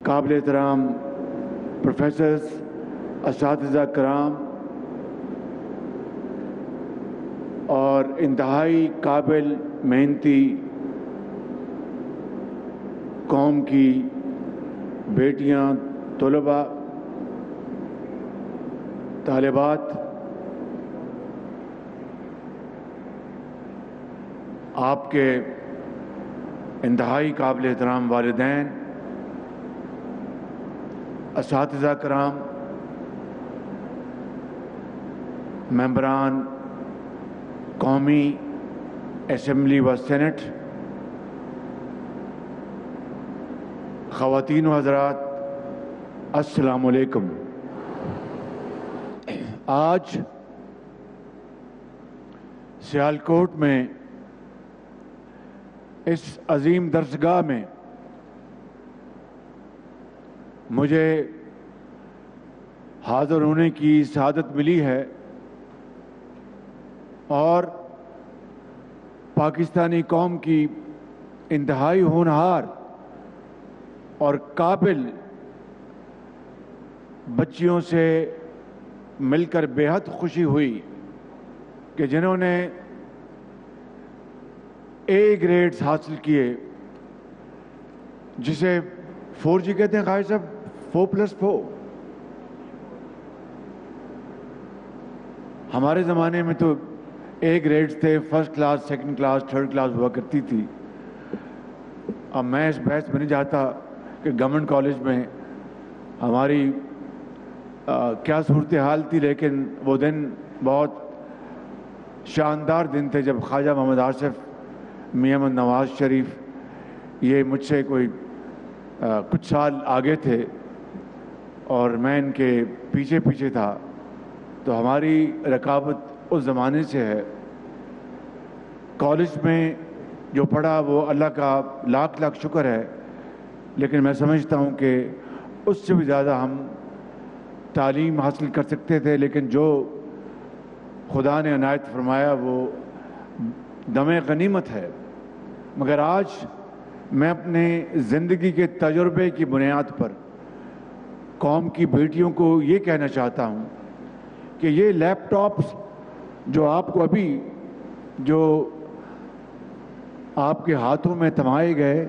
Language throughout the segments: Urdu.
قابل احترام پروفیسرز، اساتذہ کرام اور انتہائی قابل محنتی قوم کی بیٹیاں، طلباء، طالبات، آپ کے انتہائی قابل احترام والدین، اساتذہ کرام، ممبران قومی اسمبلی و سینٹ، خواتین و حضرات، السلام علیکم۔ آج سیالکوٹ میں اس عظیم درسگاہ میں مجھے حاضر ہونے کی سعادت ملی ہے اور پاکستانی قوم کی انتہائی ہونہار اور قابل بچیوں سے مل کر بے حد خوشی ہوئی کہ جنہوں نے اے گریڈز حاصل کیے، جسے 4G کہتے ہیں قائد صاحب، 4+4۔ ہمارے زمانے میں تو اے گریڈز تھے، first class, second class, third class ہوا کرتی تھی۔ اب میں اس بحث میں نہیں جاتا کہ گورنمنٹ کالج میں ہماری کیا صورتحال تھی، لیکن وہ دن بہت شاندار دن تھے جب خواجہ محمد آصف، میاں محمد نواز شریف، یہ مجھ سے کوئی کچھ سال آگے تھے اور میں ان کے پیچھے پیچھے تھا، تو ہماری رقابت اس زمانے سے ہے۔ کالج میں جو پڑھا وہ اللہ کا لاکھ لاکھ شکر ہے، لیکن میں سمجھتا ہوں کہ اس سے بھی زیادہ ہم تعلیم حاصل کر سکتے تھے، لیکن جو خدا نے عنایت فرمایا وہ دم غنیمت ہے۔ مگر آج میں اپنے زندگی کے تجربے کی بنیاد پر قوم کی بیٹیوں کو یہ کہنا چاہتا ہوں کہ یہ لیپ ٹاپس جو آپ کو ابھی جو آپ کے ہاتھوں میں تھمائے گئے،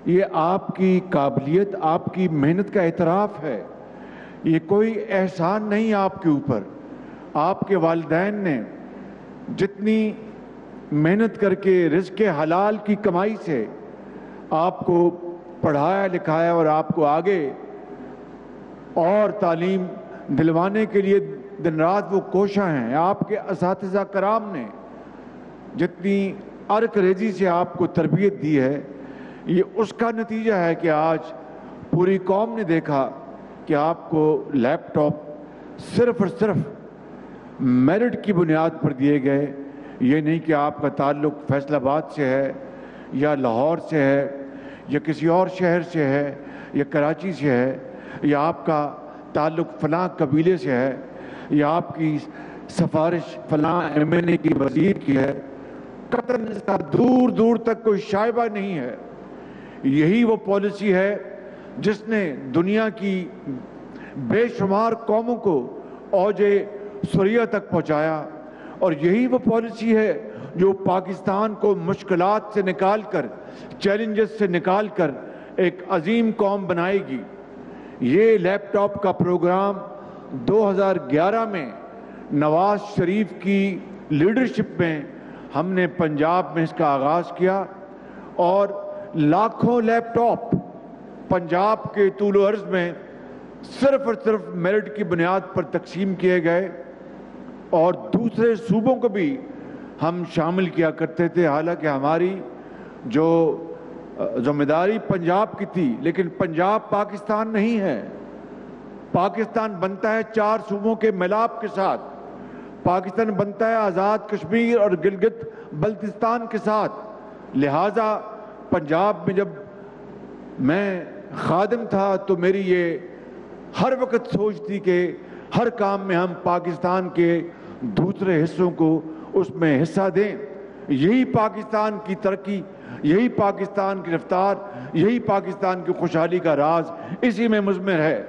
یہ آپ کی قابلیت، آپ کی محنت کا اعتراف ہے۔ یہ کوئی احسان نہیں آپ کے اوپر۔ آپ کے والدین نے جتنی محنت کر کے رزق حلال کی کمائی سے آپ کو پڑھایا لکھایا اور آپ کو آگے اور تعلیم دلوانے کے لیے دن رات وہ کوشاں ہیں۔ آپ کے اساتذہ کرام نے جتنی عرق ریزی سے آپ کو تربیت دی ہے، یہ اس کا نتیجہ ہے کہ آج پوری قوم نے دیکھا کہ آپ کو لیپ ٹاپ صرف اور صرف میرٹ کی بنیاد پر دیے گئے۔ یہ نہیں کہ آپ کا تعلق فیصل آباد سے ہے یا لاہور سے ہے یا کسی اور شہر سے ہے یا کراچی سے ہے یا آپ کا تعلق فلاں قبیلے سے ہے یا آپ کی سفارش فلاں MNA کی وزیر کی ہے۔ قطعاً اس کا دور دور تک کوئی شائبہ نہیں ہے۔ یہی وہ پالیسی ہے جس نے دنیا کی بے شمار قوموں کو اوج سریا تک پہنچایا، اور یہی وہ پالیسی ہے جو پاکستان کو مشکلات سے نکال کر، چیلنجز سے نکال کر ایک عظیم قوم بنائے گی۔ یہ لیپ ٹاپ کا پروگرام 2011 میں نواز شریف کی لیڈرشپ میں ہم نے پنجاب میں اس کا آغاز کیا، اور لاکھوں لیپ ٹاپ پنجاب کے طول و عرض میں صرف اور صرف میرٹ کی بنیاد پر تقسیم کیے گئے، اور دوسرے صوبوں کو بھی ہم شامل کیا کرتے تھے۔ حالانکہ ہماری جو ذمہ داری پنجاب کی تھی، لیکن پنجاب پاکستان نہیں ہے۔ پاکستان بنتا ہے 4 صوبوں کے ملاپ کے ساتھ، پاکستان بنتا ہے آزاد کشمیر اور گلگت بلتستان کے ساتھ۔ لہٰذا پنجاب میں جب میں خادم تھا تو میری یہ ہر وقت سوچ تھی کہ ہر کام میں ہم پاکستان کے دوسرے حصوں کو اس میں حصہ دیں۔ یہی پاکستان کی ترقی یہی پاکستان کی رفتار، یہی پاکستان کی خوشحالی کا راز اسی میں مضمر ہے۔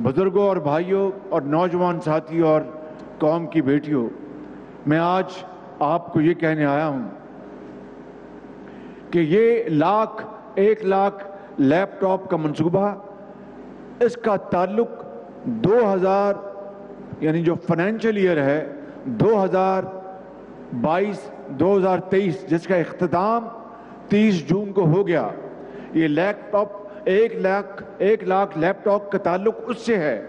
بزرگوں اور بھائیوں اور نوجوان ساتھیوں اور قوم کی بیٹیوں، میں آج آپ کو یہ کہنے آیا ہوں کہ یہ 1 لاکھ لیپ ٹاپ کا منصوبہ، اس کا تعلق 2000 یعنی جو فائنینشیل ایئر ہے 2022-2023 جس کا اختتام 30 جون کو ہو گیا، یہ لیپ ٹاپ 1 لاکھ لیپ ٹاپ کا تعلق اس سے ہے۔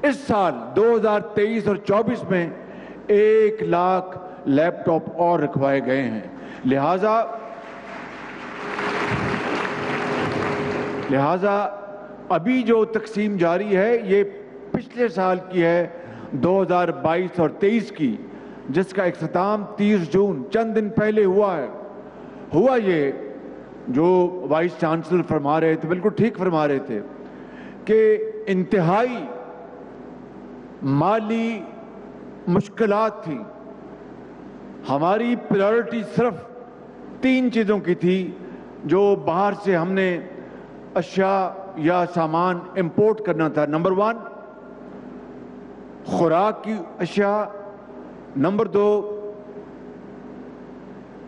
اس سال 2023 اور 24 میں 1 لاکھ لیپ ٹاپ اور رکھوائے گئے ہیں۔ لہٰذا ابھی جو تقسیم جاری ہے یہ پچھلے سال کی ہے، 2022 اور 23 کی، جس کا اختتام 30 جون چند دن پہلے ہوا ہے۔ ہوا یہ جو وائس چانسلر فرما رہے تھے، بالکل ٹھیک فرما رہے تھے کہ انتہائی مالی مشکلات تھیں۔ ہماری پرائورٹی صرف 3 چیزوں کی تھی جو باہر سے ہم نے اشیاء یا سامان امپورٹ کرنا تھا۔ نمبر 1 خوراک کی اشیاء، نمبر 2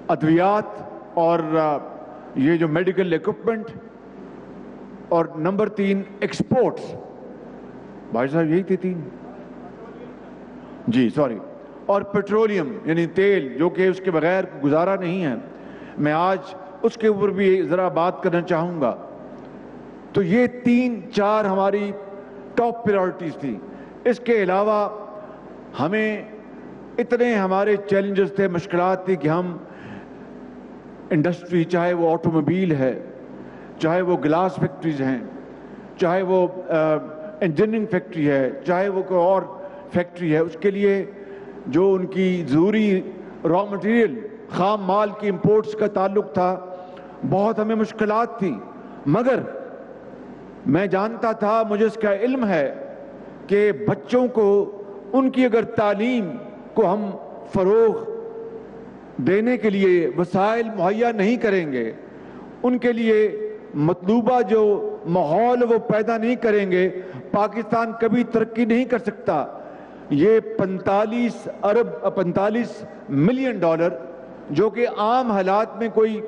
ادویات اور یہ جو میڈیکل ایکوپمنٹ، اور نمبر 3 ایکسپورٹس۔ بھائی صاحب یہی تھی 3 جی سوری، اور پیٹرولیم یعنی تیل، جو کہ اس کے بغیر گزارا نہیں ہے۔ میں آج اس کے اوپر بھی ذرا بات کرنا چاہوں گا۔ تو یہ 3-4 ہماری ٹاپ پرائورٹیز تھی۔ اس کے علاوہ ہمیں اتنے ہمارے چیلنجز تھے، مشکلات تھی کہ ہم انڈسٹری، چاہے وہ آٹوموبیل ہے، چاہے وہ گلاس فیکٹریز ہیں، چاہے وہ انجینئرنگ فیکٹری ہے، چاہے وہ کوئی اور فیکٹری ہے، اس کے لیے جو ان کی ضروری را مٹیریل، خام مال کی امپورٹس کا تعلق تھا، بہت ہمیں مشکلات تھیں۔ مگر میں جانتا تھا، مجھے اس کا علم ہے کہ بچوں کو ان کی اگر تعلیم کو ہم فروغ دینے کے لیے وسائل مہیا نہیں کریں گے، ان کے لیے مطلوبہ جو ماحول وہ پیدا نہیں کریں گے، پاکستان کبھی ترقی نہیں کر سکتا۔ یہ 45 ملین ڈالر جو کہ عام حالات میں کوئی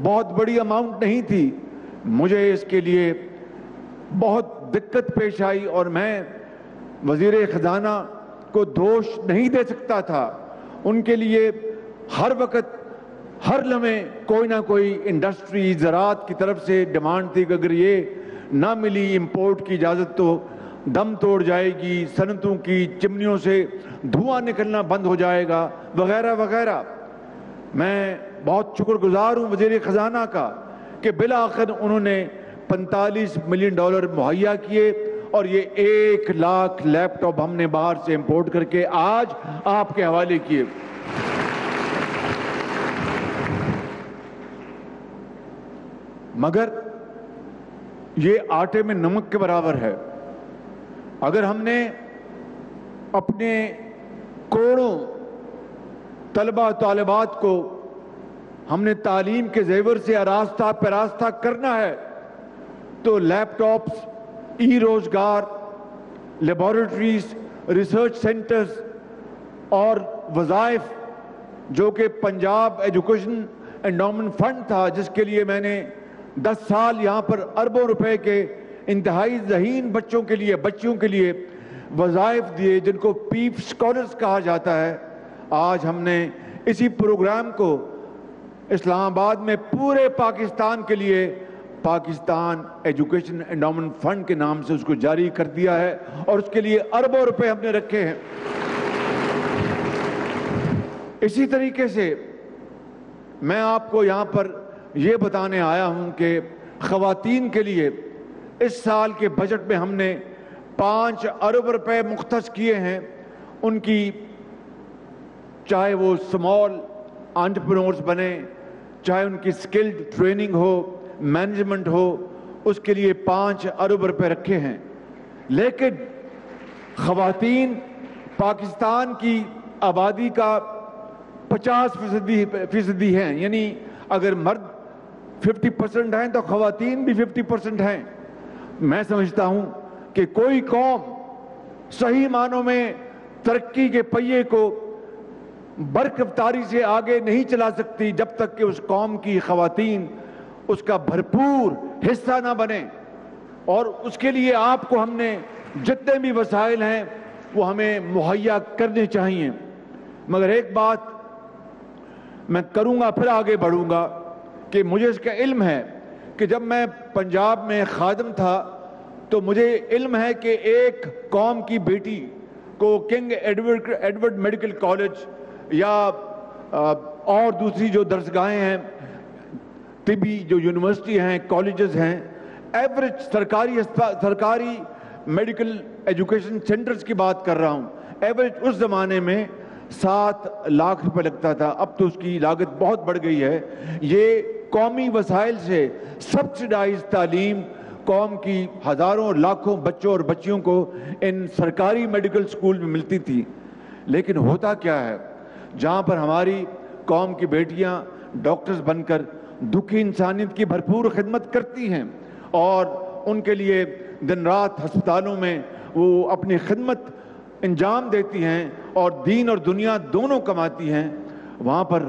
بہت بڑی اماؤنٹ نہیں تھی، مجھے اس کے لیے بہت دقت پیش آئی اور میں وزیر خزانہ کو دوش نہیں دے سکتا تھا۔ ان کے لیے ہر وقت ہر لمحے کوئی نہ کوئی انڈسٹری، زراعت کی طرف سے ڈیمانڈ تھی کہ اگر یہ نہ ملی امپورٹ کی اجازت تو دم توڑ جائے گی، صنعتوں کی چمنیوں سے دھواں نکلنا بند ہو جائے گا، وغیرہ وغیرہ۔ میں بہت شکر گزار ہوں وزیر خزانہ کا کہ بالآخر انہوں نے 45 ملین ڈالر مہیا کیے اور یہ 1 لاکھ لیپ ٹاپ ہم نے باہر سے امپورٹ کر کے آج آپ کے حوالے کیے۔ مگر یہ آٹے میں نمک کے برابر ہے۔ اگر ہم نے اپنے کروڑوں طلبہ طالبات کو ہم نے تعلیم کے زیور سے آراستہ پیراستہ کرنا ہے تو لیپ ٹاپس، ای روزگار، لیبارٹریز، ریسرچ سینٹرز اور وظائف، جو کہ پنجاب ایجوکیشن انڈومنٹ فنڈ تھا جس کے لیے میں نے 10 سال یہاں پر اربوں روپے کے انتہائی ذہین بچوں کے لیے وظائف دیے، جن کو پیپ سکالرز کہا جاتا ہے۔ آج ہم نے اسی پروگرام کو اسلام آباد میں پورے پاکستان کے لیے پاکستان ایجوکیشن انڈومنٹ فنڈ کے نام سے اس کو جاری کر دیا ہے اور اس کے لیے اربوں روپے ہم نے رکھے ہیں۔ اسی طریقے سے میں آپ کو یہاں پر یہ بتانے آیا ہوں کہ خواتین کے لیے اس سال کے بجٹ میں ہم نے 5 ارب روپے مختص کیے ہیں۔ ان کی چاہے وہ سمال انٹرپرینورز بنے، چاہے ان کی سکلڈ ٹریننگ ہو، مینجمنٹ ہو، اس کے لیے 5 ارب روپے رکھے ہیں۔ لیکن خواتین پاکستان کی آبادی کا 50% ہیں، یعنی اگر مرد 50% ہیں تو خواتین بھی 50% ہیں۔ میں سمجھتا ہوں کہ کوئی قوم صحیح معنوں میں ترقی کے پہیے کو برکفتاری سے آگے نہیں چلا سکتی جب تک کہ اس قوم کی خواتین اس کا بھرپور حصہ نہ بنے، اور اس کے لیے آپ کو ہم نے جتنے بھی وسائل ہیں وہ ہمیں مہیا کرنے چاہیے۔ مگر ایک بات میں کروں گا، پھر آگے بڑھوں گا، کہ مجھے اس کا علم ہے کہ جب میں پنجاب میں خادم تھا تو مجھے علم ہے کہ ایک قوم کی بیٹی کو کنگ ایڈورڈ میڈیکل کالج یا اور دوسری جو درسگاہیں ہیں، طبی جو یونیورسٹی ہیں، کالجز ہیں، ایوریج سرکاری میڈیکل ایجوکیشن سینٹرز کی بات کر رہا ہوں، ایوریج اس زمانے میں 7 لاکھ روپے لگتا تھا، اب تو اس کی لاگت بہت بڑھ گئی ہے۔ یہ قومی وسائل سے سبسڈائز تعلیم قوم کی ہزاروں لاکھوں بچوں اور بچیوں کو ان سرکاری میڈیکل سکول میں ملتی تھی۔ لیکن ہوتا کیا ہے، جہاں پر ہماری قوم کی بیٹیاں ڈاکٹرز بن کر دکھی انسانیت کی بھرپور خدمت کرتی ہیں اور ان کے لیے دن رات ہسپتالوں میں وہ اپنی خدمت انجام دیتی ہیں اور دین اور دنیا دونوں کماتی ہیں، وہاں پر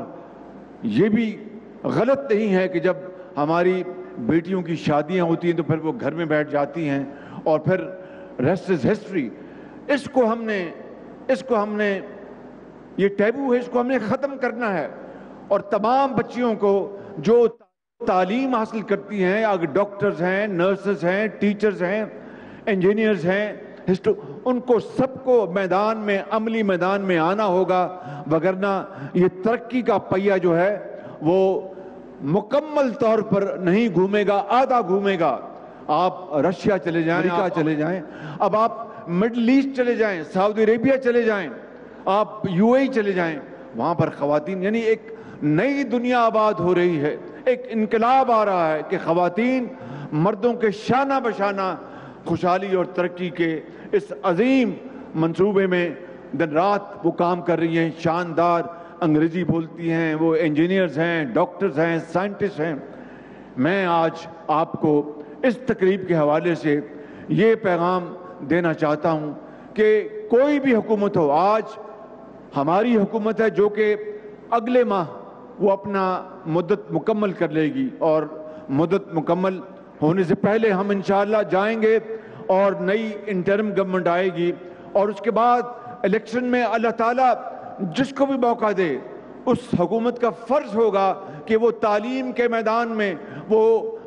یہ بھی غلط نہیں ہے کہ جب ہماری بیٹیوں کی شادیاں ہوتی ہیں تو پھر وہ گھر میں بیٹھ جاتی ہیں اور پھر ریسٹ از ہسٹری۔ اس کو ہم نے یہ ٹیبو ہے، اس کو ہم نے ختم کرنا ہے، اور تمام بچیوں کو جو تعلیم حاصل کرتی ہیں، اگر ڈاکٹرز ہیں، نرسز ہیں، ٹیچرز ہیں، انجینئرز ہیں، ان کو سب کو میدان میں، عملی میدان میں آنا ہوگا، وگرنہ یہ ترقی کا پہیہ جو ہے وہ مکمل طور پر نہیں گھومے گا، آدھا گھومے گا۔ آپ رشیا چلے جائیں، امریکہ چلے جائیں، اب آپ مڈل ایسٹ چلے جائیں، سعودی عربیہ چلے جائیں، آپ یو اے چلے جائیں، وہاں پر خواتین، یعنی ایک نئی دنیا آباد ہو رہی ہے، ایک انقلاب آ رہا ہے کہ خواتین مردوں کے شانہ بشانہ خوشحالی اور ترقی کے اس عظیم منصوبے میں دن رات وہ کام کر رہی ہیں، شاندار انگریزی بولتی ہیں، وہ انجینئرز ہیں، ڈاکٹرز ہیں، سائنٹسٹ ہیں۔ میں آج آپ کو اس تقریب کے حوالے سے یہ پیغام دینا چاہتا ہوں کہ کوئی بھی حکومت ہو، آج ہماری حکومت ہے جو کہ اگلے ماہ وہ اپنا مدت مکمل کر لے گی، اور مدت مکمل ہونے سے پہلے ہم انشاءاللہ جائیں گے اور نئی انٹرم گورنمنٹ آئے گی، اور اس کے بعد الیکشن میں اللہ تعالیٰ جس کو بھی موقع دے اس حکومت کا فرض ہوگا کہ وہ تعلیم کے میدان میں وہ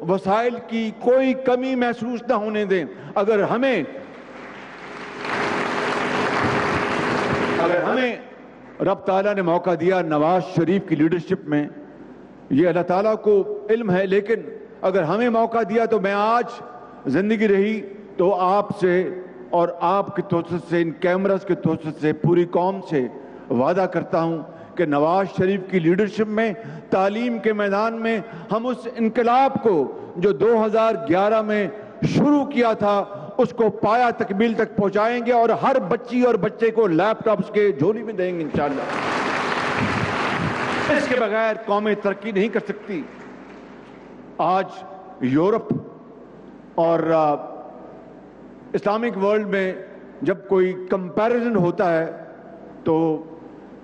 وسائل کی کوئی کمی محسوس نہ ہونے دیں۔ اگر ہمیں رب تعالیٰ نے موقع دیا نواز شریف کی لیڈرشپ میں، یہ اللہ تعالیٰ کو علم ہے، لیکن اگر ہمیں موقع دیا تو میں آج زندگی رہی تو آپ سے اور آپ کے توسط سے، ان کیمراز کے توسط سے، پوری قوم سے وعدہ کرتا ہوں کہ نواز شریف کی لیڈرشپ میں تعلیم کے میدان میں ہم اس انقلاب کو جو 2011 میں شروع کیا تھا اس کو پایا تکمیل تک پہنچائیں گے، اور ہر بچی اور بچے کو لیپ ٹاپس کے جھولی میں دیں گے انشاءاللہ۔ اس کے بغیر قومیں ترقی نہیں کر سکتی۔ آج یورپ اور اسلامک ورلڈ میں جب کوئی کمپیریزن ہوتا ہے تو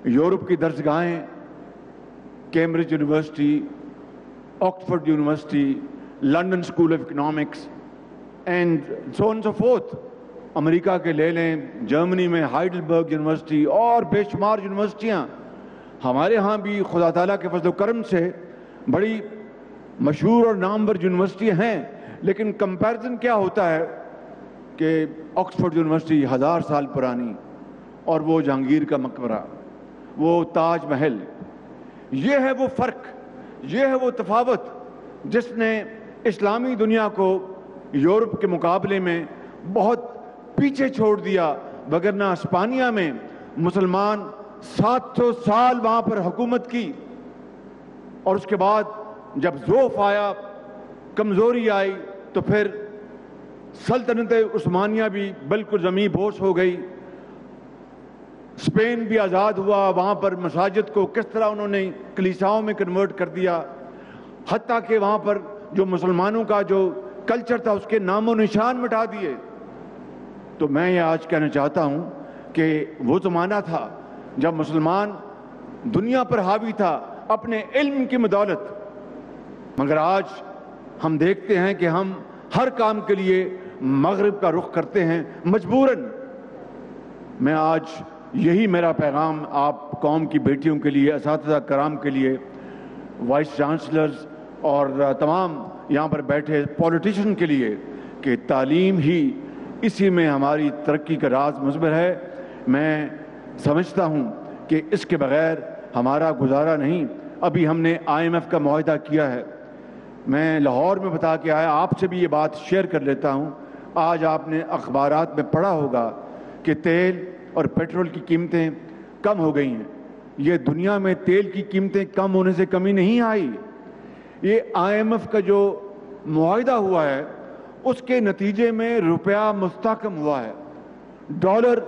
یورپ کی درسگاہیں، Cambridge University, Oxford University, London School of Economics and so on so forth, امریکہ کے لے لیں، جرمنی میں ہائیڈلبرگ یونیورسٹی اور بے شمار یونیورسٹیاں، ہمارے ہاں بھی خدا تعالیٰ کے فضل و کرم سے بڑی مشہور اور نامور یونیورسٹیاں ہیں، لیکن کمپیریزن کیا ہوتا ہے کہ آکسفورڈ یونیورسٹی 1000 سال پرانی، اور وہ جہانگیر کا مقبرہ، وہ تاج محل، یہ ہے وہ فرق، یہ ہے وہ تفاوت جس نے اسلامی دنیا کو یورپ کے مقابلے میں بہت پیچھے چھوڑ دیا، وگرنہ اسپانیہ میں مسلمان 700 سال وہاں پر حکومت کی، اور اس کے بعد جب ضعف آیا، کمزوری آئی، تو پھر سلطنت عثمانیہ بھی بالکل زمین بوس ہو گئی، اسپین بھی آزاد ہوا، وہاں پر مساجد کو کس طرح انہوں نے کلیساؤں میں کنورٹ کر دیا، حتیٰ کہ وہاں پر جو مسلمانوں کا جو کلچر تھا اس کے نام و نشان مٹا دیے۔ تو میں یہ آج کہنا چاہتا ہوں کہ وہ زمانہ تھا جب مسلمان دنیا پر حاوی تھا اپنے علم کی بدولت، مگر آج ہم دیکھتے ہیں کہ ہم ہر کام کے لیے مغرب کا رخ کرتے ہیں مجبوراً۔ میں آج یہی میرا پیغام آپ قوم کی بیٹیوں کے لیے، اساتذہ کرام کے لیے، وائس چانسلرز اور تمام یہاں پر بیٹھے پولیٹیشین کے لیے، کہ تعلیم ہی اسی میں ہماری ترقی کا راز مضمر ہے۔ میں سمجھتا ہوں کہ اس کے بغیر ہمارا گزارا نہیں۔ ابھی ہم نے IMF کا معاہدہ کیا ہے، میں لاہور میں بتا کے آیا، آپ سے بھی یہ بات شیئر کر لیتا ہوں۔ آج آپ نے اخبارات میں پڑھا ہوگا کہ تیل اور پیٹرول کی قیمتیں کم ہو گئی ہیں۔ یہ دنیا میں تیل کی قیمتیں کم ہونے سے کمی نہیں آئی، یہ IMF کا جو معاہدہ ہوا ہے اس کے نتیجے میں روپیہ مستحکم ہوا ہے، ڈالر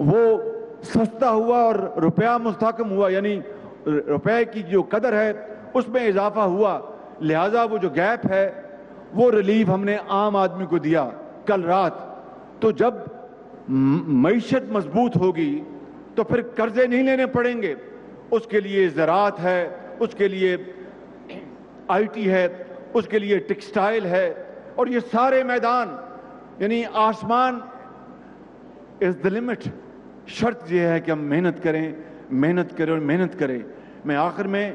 وہ سستا ہوا اور روپیہ مستحکم ہوا، یعنی روپے کی جو قدر ہے اس میں اضافہ ہوا، لہٰذا وہ جو گیپ ہے وہ ریلیف ہم نے عام آدمی کو دیا کل رات۔ تو جب معیشت مضبوط ہوگی تو پھر قرضے نہیں لینے پڑیں گے، اس کے لیے زراعت ہے، اس کے لیے IT ہے، اس کے لیے ٹیکسٹائل ہے، اور یہ سارے میدان، یعنی آسمان از دی لمٹ۔ شرط یہ ہے کہ ہم محنت کریں، محنت کریں اور محنت کریں۔ میں آخر میں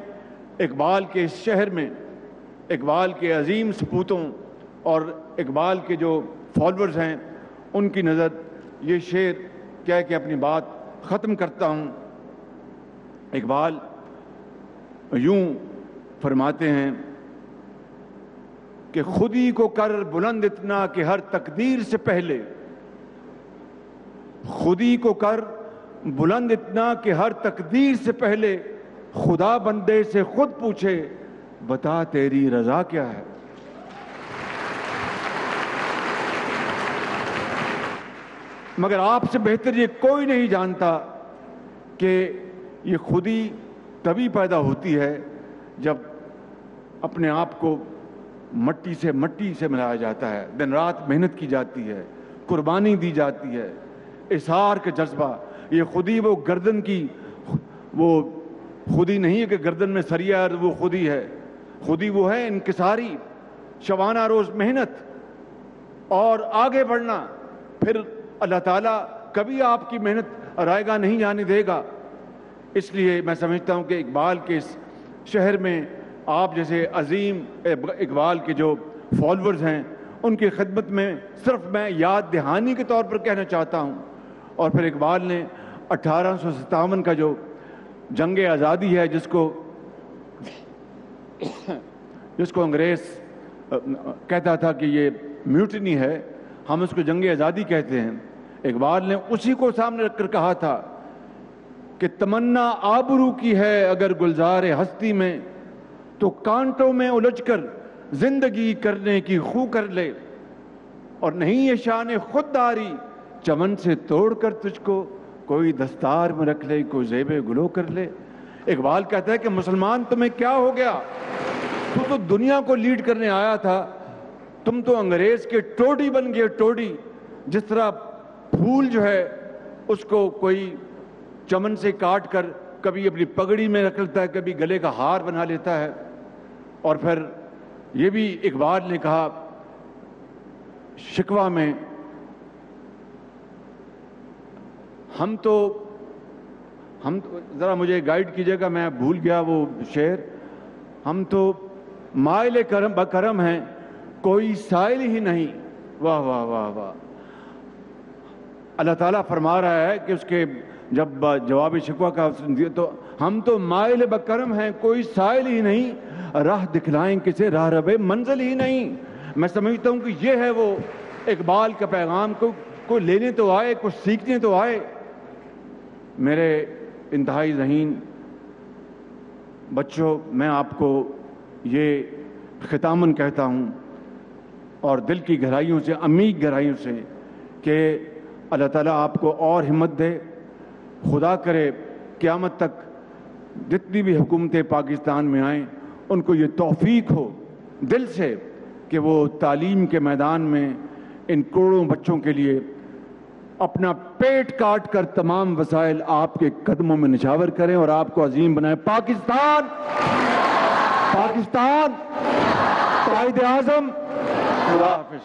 اقبال کے اس شہر میں اقبال کے عظیم سپوتوں اور اقبال کے جو فالورز ہیں ان کی نظر یہ شعر کہہ کے اپنی بات ختم کرتا ہوں۔ اقبال یوں فرماتے ہیں کہ خودی کو کر بلند اتنا کہ ہر تقدیر سے پہلے، خودی کو کر بلند اتنا کہ ہر تقدیر سے پہلے خدا بندے سے خود پوچھے بتا تیری رضا کیا ہے۔ مگر آپ سے بہتر یہ کوئی نہیں جانتا کہ یہ خودی تبھی پیدا ہوتی ہے جب اپنے آپ کو مٹی سے ملایا جاتا ہے، دن رات محنت کی جاتی ہے، قربانی دی جاتی ہے، اظہار کا جذبہ۔ یہ خودی وہ گردن کی وہ خودی نہیں ہے کہ گردن میں سریا وہ خودی ہے، خودی وہ ہے انکساری، شبانہ روز محنت اور آگے بڑھنا۔ پھر اللہ تعالیٰ کبھی آپ کی محنت رائیگاں نہیں جانے دے گا۔ اس لیے میں سمجھتا ہوں کہ اقبال کے اس شہر میں آپ جیسے عظیم اقبال کے جو فالورز ہیں ان کی خدمت میں صرف میں یاد دہانی کے طور پر کہنا چاہتا ہوں۔ اور پھر اقبال نے 1857 کا جو جنگ آزادی ہے جس کو انگریز کہتا تھا کہ یہ میوٹنی ہے، ہم اس کو جنگ آزادی کہتے ہیں، اقبال نے اسی کو سامنے رکھ کر کہا تھا کہ تمنا آبرو کی ہے اگر گلزار ہستی میں، تو کانٹوں میں الجھ کر زندگی کرنے کی خو کر لے، اور نہیں یہ شان خودداری چمن سے توڑ کر تجھ کو کوئی دستار میں رکھ لے، کوئی زیب گلو کر لے۔ اقبال کہتا ہے کہ مسلمان تمہیں کیا ہو گیا، تو دنیا کو لیڈ کرنے آیا تھا، تم تو انگریز کے ٹوڈی بن گئے، ٹوڈی۔ جس طرح پھول جو ہے اس کو کوئی چمن سے کاٹ کر کبھی اپنی پگڑی میں رکھ لیتا ہے، کبھی گلے کا ہار بنا لیتا ہے۔ اور پھر یہ بھی اقبال نے کہا شکوہ میں، ہم تو ذرا مجھے گائیڈ کیجئے گا، میں بھول گیا وہ شعر، ہم تو مائل کرم ہیں کوئی سائل ہی نہیں۔ واہ واہ واہ واہ۔ اللہ تعالیٰ فرما رہا ہے کہ اس کے جب جواب شکوہ کا تو ہم تو مائل بکرم ہیں کوئی سائل ہی نہیں، راہ دکھلائیں کسے راہ رب منزل ہی نہیں۔ میں سمجھتا ہوں کہ یہ ہے وہ اقبال کا پیغام، کوئی لینے تو آئے، کچھ سیکھنے تو آئے۔ میرے انتہائی ذہین بچوں، میں آپ کو یہ ختاماً کہتا ہوں اور دل کی گہرائیوں سے، عمیق گہرائیوں سے، کہ اللہ تعالیٰ آپ کو اور ہمت دے۔ خدا کرے قیامت تک جتنی بھی حکومتیں پاکستان میں آئیں ان کو یہ توفیق ہو دل سے کہ وہ تعلیم کے میدان میں ان کروڑوں بچوں کے لیے اپنا پیٹ کاٹ کر تمام وسائل آپ کے قدموں میں نچھاور کریں اور آپ کو عظیم بنائیں۔ پاکستان قائد اعظم، خدا حافظ۔